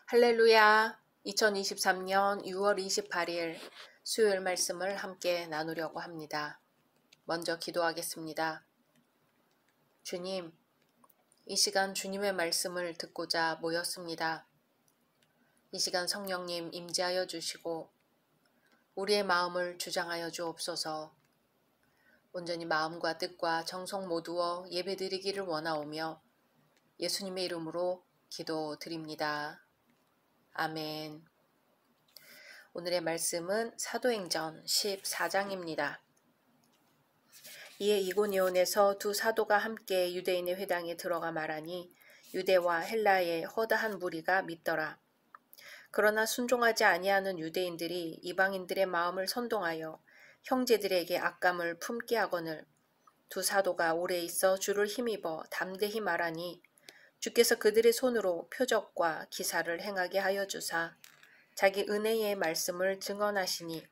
할렐루야! 2023년 6월 28일 수요일 말씀을 함께 나누려고 합니다. 먼저 기도하겠습니다. 주님, 이 시간 주님의 말씀을 듣고자 모였습니다. 이 시간 성령님 임재하여 주시고 우리의 마음을 주장하여 주옵소서. 온전히 마음과 뜻과 정성 모두어 예배드리기를 원하오며 예수님의 이름으로 기도드립니다. 아멘. 오늘의 말씀은 사도행전 14장입니다. 이에 이고니온에서 두 사도가 함께 유대인의 회당에 들어가 말하니 유대와 헬라의 허다한 무리가 믿더라. 그러나 순종하지 아니하는 유대인들이 이방인들의 마음을 선동하여 형제들에게 악감을 품게 하거늘 두 사도가 오래 있어 주를 힘입어 담대히 말하니 주께서 그들의 손으로 표적과 기사를 행하게 하여 주사 자기 은혜의 말씀을 증언하시니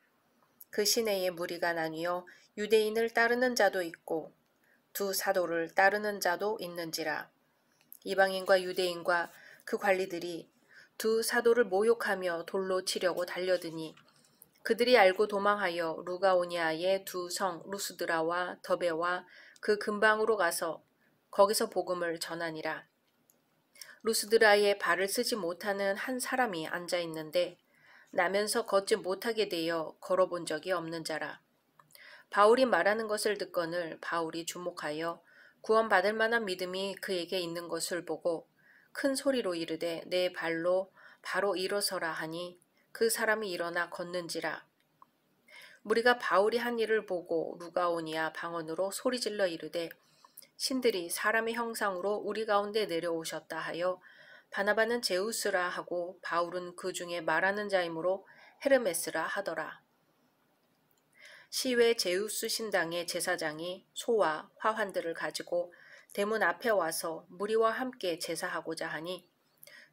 그 시내의 무리가 나뉘어 유대인을 따르는 자도 있고 두 사도를 따르는 자도 있는지라. 이방인과 유대인과 그 관리들이 두 사도를 모욕하며 돌로 치려고 달려드니 그들이 알고 도망하여 루가오니아의 두 성 루스드라와 더베와 그 근방으로 가서 거기서 복음을 전하니라. 루스드라에 발을 쓰지 못하는 한 사람이 앉아 있는데 나면서 걷지 못하게 되어 걸어본 적이 없는 자라. 바울이 말하는 것을 듣거늘 바울이 주목하여 구원받을 만한 믿음이 그에게 있는 것을 보고 큰 소리로 이르되 내 발로 바로 일어서라 하니 그 사람이 일어나 걷는지라. 무리가 바울이 한 일을 보고 루가오니아 방언으로 소리질러 이르되 신들이 사람의 형상으로 우리 가운데 내려오셨다 하여 바나바는 제우스라 하고 바울은 그 중에 말하는 자이므로 헤르메스라 하더라. 시외 제우스 신당의 제사장이 소와 화환들을 가지고 대문 앞에 와서 무리와 함께 제사하고자 하니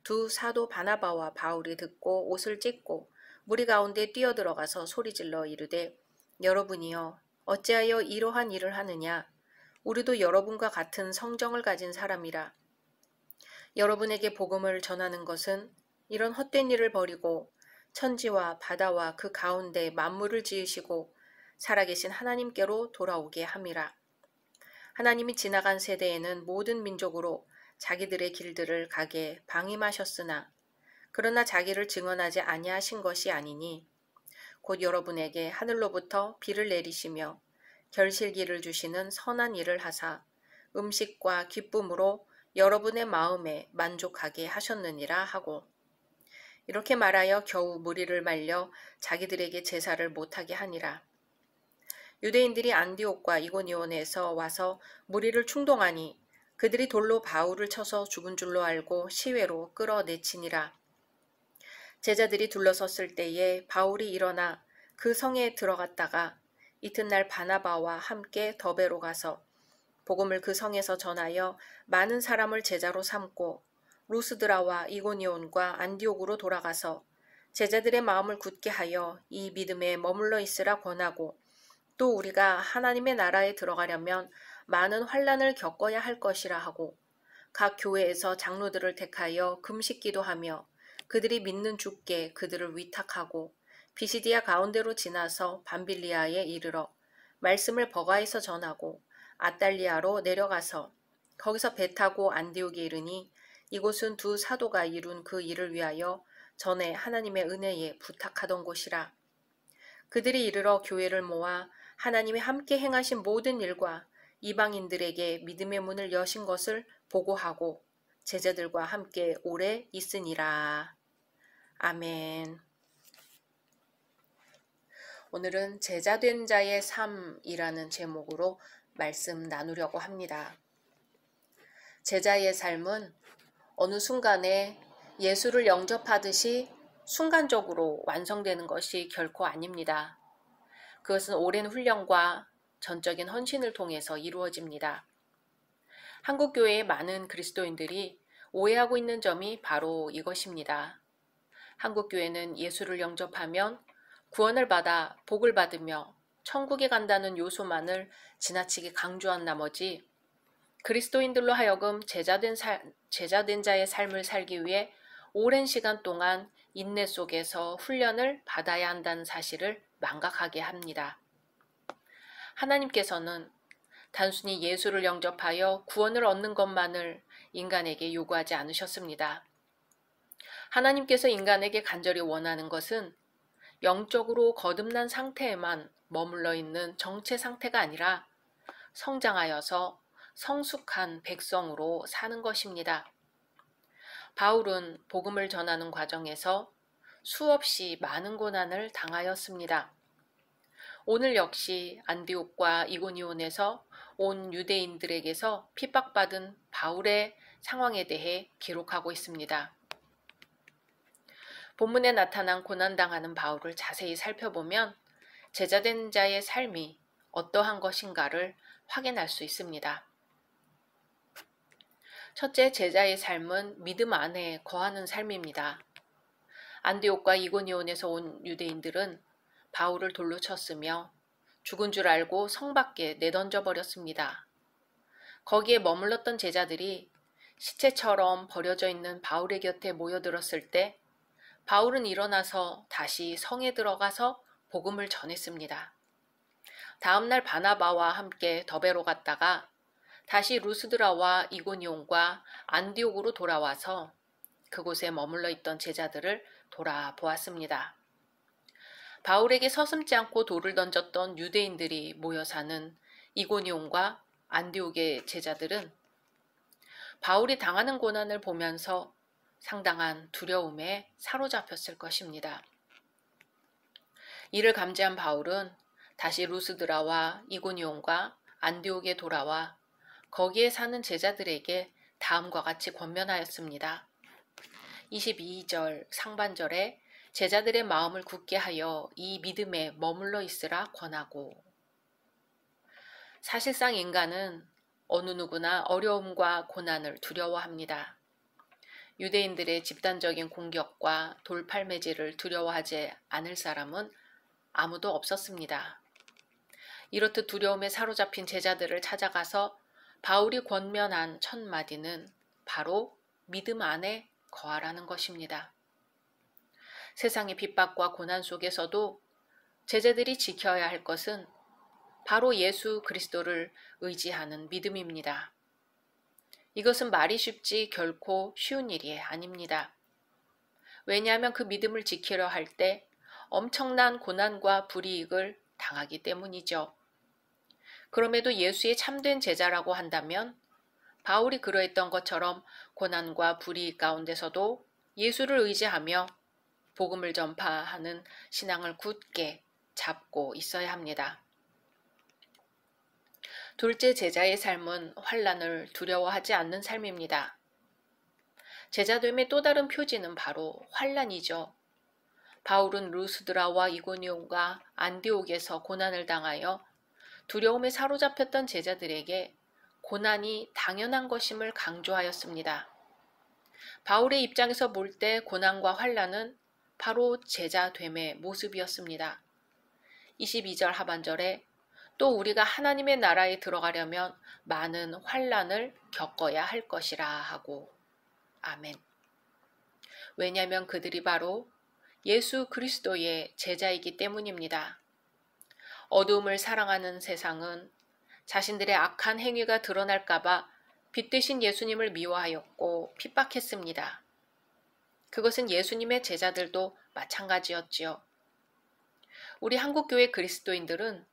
두 사도 바나바와 바울이 듣고 옷을 찢고 무리 가운데 뛰어들어가서 소리질러 이르되 여러분이여 어찌하여 이러한 일을 하느냐. 우리도 여러분과 같은 성정을 가진 사람이라. 여러분에게 복음을 전하는 것은 이런 헛된 일을 버리고 천지와 바다와 그 가운데 만물을 지으시고 살아계신 하나님께로 돌아오게 함이라. 하나님이 지나간 세대에는 모든 민족으로 자기들의 길들을 가게 방임하셨으나 그러나 자기를 증언하지 아니하신 것이 아니니 곧 여러분에게 하늘로부터 비를 내리시며 결실기를 주시는 선한 일을 하사 음식과 기쁨으로 여러분의 마음에 만족하게 하셨느니라 하고 이렇게 말하여 겨우 무리를 말려 자기들에게 제사를 못하게 하니라. 유대인들이 안디옥과 이고니온에서 와서 무리를 충동하니 그들이 돌로 바울을 쳐서 죽은 줄로 알고 시외로 끌어내치니라. 제자들이 둘러섰을 때에 바울이 일어나 그 성에 들어갔다가 이튿날 바나바와 함께 더베로 가서 복음을 그 성에서 전하여 많은 사람을 제자로 삼고 루스드라와 이고니온과 안디옥으로 돌아가서 제자들의 마음을 굳게 하여 이 믿음에 머물러 있으라 권하고 또 우리가 하나님의 나라에 들어가려면 많은 환난을 겪어야 할 것이라 하고 각 교회에서 장로들을 택하여 금식 기도하며 그들이 믿는 주께 그들을 위탁하고 비시디아 가운데로 지나서 밤빌리아에 이르러 말씀을 버가에서 전하고 아달리아로 내려가서 거기서 배 타고 안디옥에 이르니 이곳은 두 사도가 이룬 그 일을 위하여 전에 하나님의 은혜에 부탁하던 곳이라. 그들이 이르러 교회를 모아 하나님이 함께 행하신 모든 일과 이방인들에게 믿음의 문을 여신 것을 보고하고 제자들과 함께 오래 있으니라. 아멘. 오늘은 제자된 자의 삶이라는 제목으로 말씀 나누려고 합니다. 제자의 삶은 어느 순간에 예수를 영접하듯이 순간적으로 완성되는 것이 결코 아닙니다. 그것은 오랜 훈련과 전적인 헌신을 통해서 이루어집니다. 한국교회의 많은 그리스도인들이 오해하고 있는 점이 바로 이것입니다. 한국교회는 예수를 영접하면 구원을 받아 복을 받으며 천국에 간다는 요소만을 지나치게 강조한 나머지 그리스도인들로 하여금 제자된 자의 삶을 살기 위해 오랜 시간 동안 인내 속에서 훈련을 받아야 한다는 사실을 망각하게 합니다. 하나님께서는 단순히 예수를 영접하여 구원을 얻는 것만을 인간에게 요구하지 않으셨습니다. 하나님께서 인간에게 간절히 원하는 것은 영적으로 거듭난 상태에만 머물러 있는 정체 상태가 아니라 성장하여서 성숙한 백성으로 사는 것입니다. 바울은 복음을 전하는 과정에서 수없이 많은 고난을 당하였습니다. 오늘 역시 안디옥과 이고니온에서 온 유대인들에게서 핍박받은 바울의 상황에 대해 기록하고 있습니다. 본문에 나타난 고난당하는 바울을 자세히 살펴보면 제자된 자의 삶이 어떠한 것인가를 확인할 수 있습니다. 첫째, 제자의 삶은 믿음 안에 거하는 삶입니다. 안디옥과 이고니온에서 온 유대인들은 바울을 돌로 쳤으며 죽은 줄 알고 성 밖에 내던져 버렸습니다. 거기에 머물렀던 제자들이 시체처럼 버려져 있는 바울의 곁에 모여들었을 때 바울은 일어나서 다시 성에 들어가서 복음을 전했습니다. 다음날 바나바와 함께 더베로 갔다가 다시 루스드라와 이고니온과 안디옥으로 돌아와서 그곳에 머물러 있던 제자들을 돌아보았습니다. 바울에게 서슴지 않고 돌을 던졌던 유대인들이 모여 사는 이고니온과 안디옥의 제자들은 바울이 당하는 고난을 보면서 상당한 두려움에 사로잡혔을 것입니다. 이를 감지한 바울은 다시 루스드라와 이고니온과 안디옥에 돌아와 거기에 사는 제자들에게 다음과 같이 권면하였습니다. 22절 상반절에 제자들의 마음을 굳게 하여 이 믿음에 머물러 있으라 권하고. 사실상 인간은 어느 누구나 어려움과 고난을 두려워합니다. 유대인들의 집단적인 공격과 돌팔매질을 두려워하지 않을 사람은 아무도 없었습니다. 이렇듯 두려움에 사로잡힌 제자들을 찾아가서 바울이 권면한 첫 마디는 바로 믿음 안에 거하라는 것입니다. 세상의 핍박과 고난 속에서도 제자들이 지켜야 할 것은 바로 예수 그리스도를 의지하는 믿음입니다. 이것은 말이 쉽지 결코 쉬운 일이 아닙니다. 왜냐하면 그 믿음을 지키려 할 때 엄청난 고난과 불이익을 당하기 때문이죠. 그럼에도 예수의 참된 제자라고 한다면 바울이 그러했던 것처럼 고난과 불이익 가운데서도 예수를 의지하며 복음을 전파하는 신앙을 굳게 잡고 있어야 합니다. 둘째, 제자의 삶은 환난을 두려워하지 않는 삶입니다. 제자됨의 또 다른 표지는 바로 환난이죠. 바울은 루스드라와 이고니온과 안디옥에서 고난을 당하여 두려움에 사로잡혔던 제자들에게 고난이 당연한 것임을 강조하였습니다. 바울의 입장에서 볼 때 고난과 환난은 바로 제자됨의 모습이었습니다. 22절 하반절에 또 우리가 하나님의 나라에 들어가려면 많은 환난을 겪어야 할 것이라 하고. 아멘. 왜냐하면 그들이 바로 예수 그리스도의 제자이기 때문입니다. 어두움을 사랑하는 세상은 자신들의 악한 행위가 드러날까봐 빛 대신 예수님을 미워하였고 핍박했습니다. 그것은 예수님의 제자들도 마찬가지였지요. 우리 한국교회 그리스도인들은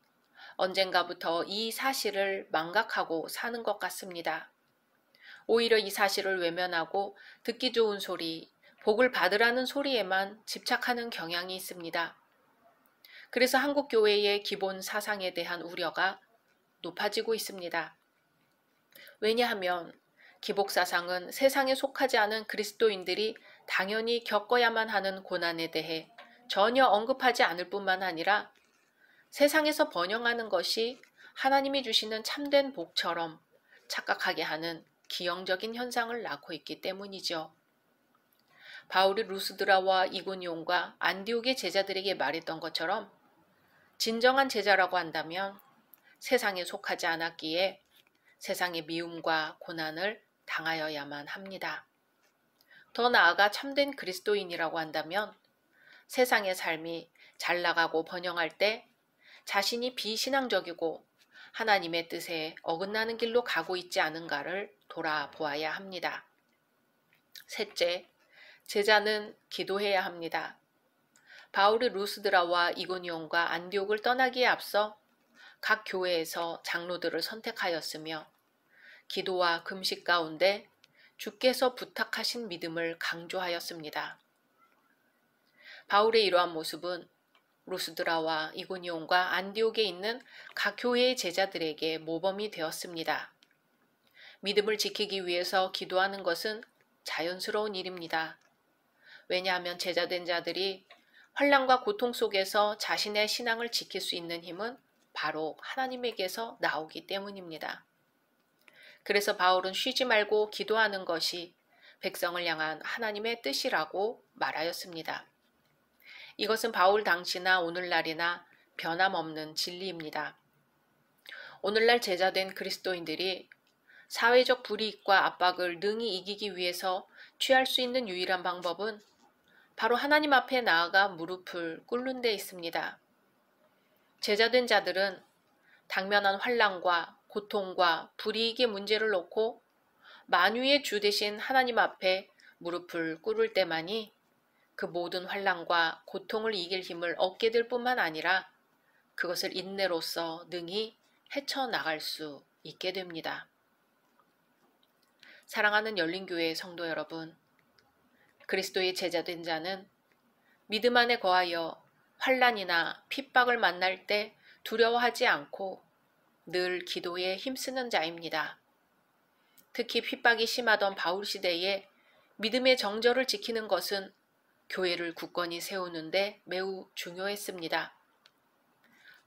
언젠가부터 이 사실을 망각하고 사는 것 같습니다. 오히려 이 사실을 외면하고 듣기 좋은 소리, 복을 받으라는 소리에만 집착하는 경향이 있습니다. 그래서 한국교회의 기본 사상에 대한 우려가 높아지고 있습니다. 왜냐하면 기복사상은 세상에 속하지 않은 그리스도인들이 당연히 겪어야만 하는 고난에 대해 전혀 언급하지 않을 뿐만 아니라 세상에서 번영하는 것이 하나님이 주시는 참된 복처럼 착각하게 하는 기형적인 현상을 낳고 있기 때문이죠. 바울이 루스드라와 이고니온과 안디옥의 제자들에게 말했던 것처럼 진정한 제자라고 한다면 세상에 속하지 않았기에 세상의 미움과 고난을 당하여야만 합니다. 더 나아가 참된 그리스도인이라고 한다면 세상의 삶이 잘 나가고 번영할 때 자신이 비신앙적이고 하나님의 뜻에 어긋나는 길로 가고 있지 않은가를 돌아보아야 합니다. 셋째, 제자는 기도해야 합니다. 바울이 루스드라와 이고니온과 안디옥을 떠나기에 앞서 각 교회에서 장로들을 선택하였으며 기도와 금식 가운데 주께서 부탁하신 믿음을 강조하였습니다. 바울의 이러한 모습은 루스드라와 이고니온과 안디옥에 있는 각 교회의 제자들에게 모범이 되었습니다. 믿음을 지키기 위해서 기도하는 것은 자연스러운 일입니다. 왜냐하면 제자된 자들이 환난과 고통 속에서 자신의 신앙을 지킬 수 있는 힘은 바로 하나님에게서 나오기 때문입니다. 그래서 바울은 쉬지 말고 기도하는 것이 백성을 향한 하나님의 뜻이라고 말하였습니다. 이것은 바울 당시나 오늘날이나 변함없는 진리입니다. 오늘날 제자된 그리스도인들이 사회적 불이익과 압박을 능히 이기기 위해서 취할 수 있는 유일한 방법은 바로 하나님 앞에 나아가 무릎을 꿇는 데 있습니다. 제자된 자들은 당면한 환난과 고통과 불이익의 문제를 놓고 만유의 주 되신 하나님 앞에 무릎을 꿇을 때만이 그 모든 환난과 고통을 이길 힘을 얻게 될 뿐만 아니라 그것을 인내로써 능히 헤쳐나갈 수 있게 됩니다. 사랑하는 열린교회의 성도 여러분, 그리스도의 제자된 자는 믿음 안에 거하여 환난이나 핍박을 만날 때 두려워하지 않고 늘 기도에 힘쓰는 자입니다. 특히 핍박이 심하던 바울 시대에 믿음의 정절을 지키는 것은 교회를 굳건히 세우는데 매우 중요했습니다.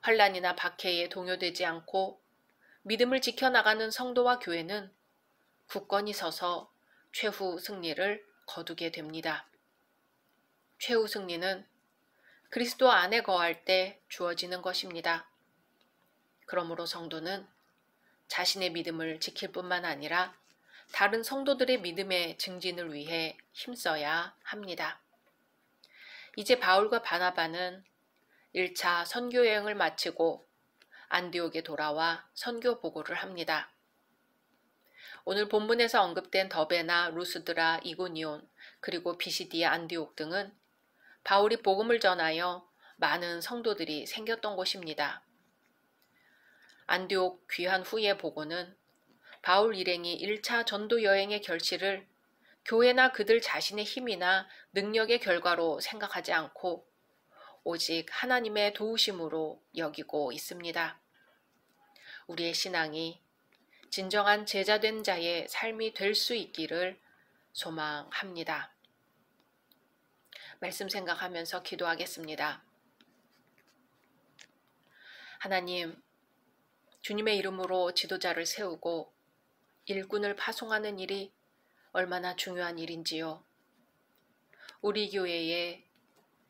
환난이나 박해에 동요되지 않고 믿음을 지켜나가는 성도와 교회는 굳건히 서서 최후 승리를 거두게 됩니다. 최후 승리는 그리스도 안에 거할 때 주어지는 것입니다. 그러므로 성도는 자신의 믿음을 지킬 뿐만 아니라 다른 성도들의 믿음의 증진을 위해 힘써야 합니다. 이제 바울과 바나바는 1차 선교 여행을 마치고 안디옥에 돌아와 선교 보고를 합니다. 오늘 본문에서 언급된 더베나, 루스드라, 이고니온, 그리고 비시디아, 안디옥 등은 바울이 복음을 전하여 많은 성도들이 생겼던 곳입니다. 안디옥 귀환 후의 보고는 바울 일행이 1차 전도 여행의 결실을 교회나 그들 자신의 힘이나 능력의 결과로 생각하지 않고 오직 하나님의 도우심으로 여기고 있습니다. 우리의 신앙이 진정한 제자된 자의 삶이 될 수 있기를 소망합니다. 말씀 생각하면서 기도하겠습니다. 하나님, 주님의 이름으로 지도자를 세우고 일꾼을 파송하는 일이 얼마나 중요한 일인지요. 우리 교회에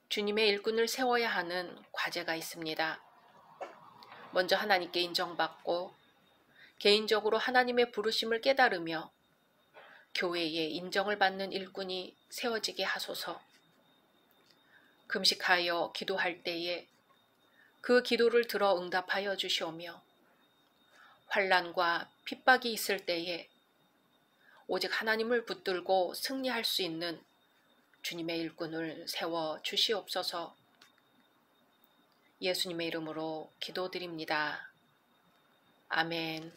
주님의 일꾼을 세워야 하는 과제가 있습니다. 먼저 하나님께 인정받고 개인적으로 하나님의 부르심을 깨달으며 교회에 인정을 받는 일꾼이 세워지게 하소서. 금식하여 기도할 때에 그 기도를 들어 응답하여 주시오며 환난과 핍박이 있을 때에 오직 하나님을 붙들고 승리할 수 있는 주님의 일꾼을 세워 주시옵소서. 예수님의 이름으로 기도드립니다. 아멘.